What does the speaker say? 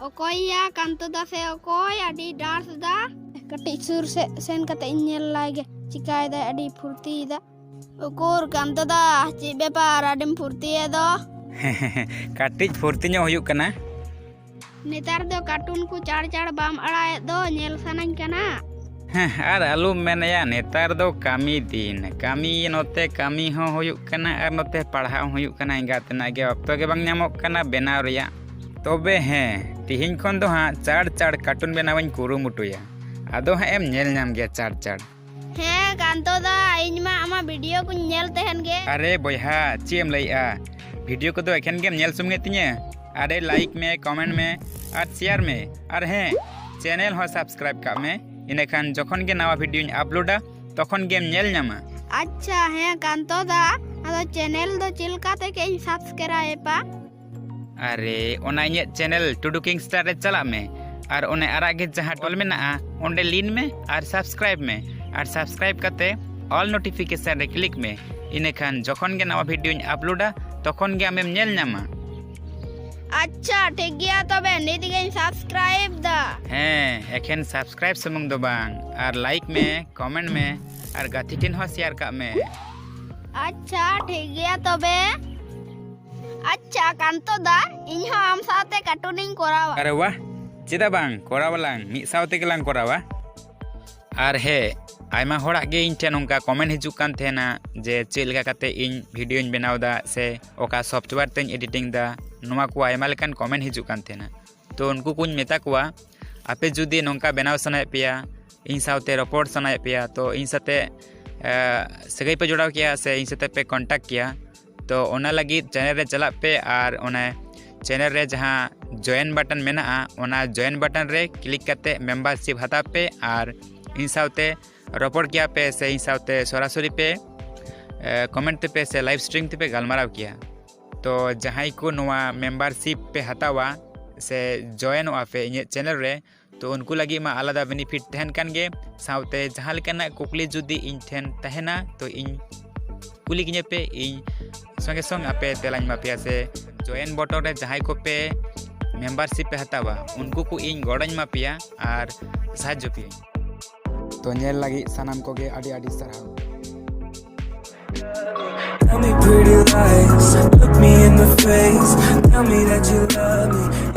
Okoya kanto da se okoy adi dance da kati sur sen kata inyel lagi cikai da adi furti da okur kanto da ci bepar adim furti do Katik furtinya huyuk kana netar do kartun ku car bam aray do nyel sanany kana ar alu menaya netar do kami din kami note kami ho huyuk kana ar note padha huyuk kana ingat na ge okto ge bang nyamok kana benaw riya tobe he tihin kon do ha char kartun benawain kurumutuya ado ha em nyel nyam ge char he kanto da inyma ama video ku nyel tehen ge are boyha chiem lay a video ko do ekhen gem nyel sumnge tinya are like me comment me ar share me ar he channel ho subscribe ka me इनेखान जखन के नवा video अपलोडा तखन game nail Nyama अच्छा है Kanto दा अदो channel दो चिलका ते के सब्सक्राइब पा अरे ओना इने चैनल टुडू किंग स्टार रे चला में और ओने आरा के जहां टोल में ना ओंडे लिन में और सब्सक्राइब करते ऑल नोटिफिकेशन रे क्लिक में इनेखान जखन के नवा वीडियो अपलोडा तखन गे आमेम नेल न्यामा अच्छा ठीक गया तबे नित गे सब्सक्राइब दा हैं एखेन सब्सक्राइब समंग दो बांग और लाइक में कमेंट में और गाथिटिन हो शेयर का में अच्छा ठीक गया तबे अच्छा कांतो दा इन्हा आम साथे कार्टूनिंग करावा अरे वाह चिदा बांग कोरावलांग मी सावते गेलांग कोरावा और हे आयमा होड़ा गे इन ठेन उनका कमेंट हिजुक कान थेना जे चेलका काते इन वीडियो इन बनावदा से ओका सॉफ्टवेयर तेन एडिटिंग दा नोमा को आयमा लेकान कमेंट हिजुक कान थेना तो उनको कुछ मेता कुआ आपे जुदी नोंका बनाव सनाय पिया इन सावते रिपोर्ट सनाय पिया तो इन साथे सगई पे जोड़ाव किया से इन साथे पे कांटेक्ट किया तो ओना लगी चैनल रे चला पे और ओना चैनल रे जहां जॉइन बटन मेना ओना जॉइन बटन रे क्लिक करते मेंबरशिप हता पे और इन सावते रपोर्ट किया पे से इन सावते सरासरी पे कमेंट पे से लाइव स्ट्रीम पे गलमाराव किया तो जहां को नोआ मेंबरशिप पे हतावा से जॉइन पे इन चैनल रे तो उनको लगी मा आलादा बेनिफिट तहन कान गे सावते जहां लेकाना कुकली जुदी इन ठेन तहना तो इन कुली किने पे इन संगे संग आपे तेलाñ मा पे से जॉइन बटन रे जहां को पे मेंबरशिप पे हतावा उनको को इन गड़ाñ मा पिया और साहाଯ୍य पिया तो नेल लगी सनम को गे आडी आडी सराव Tell me pretty lies, look me in the face, tell me that you love me.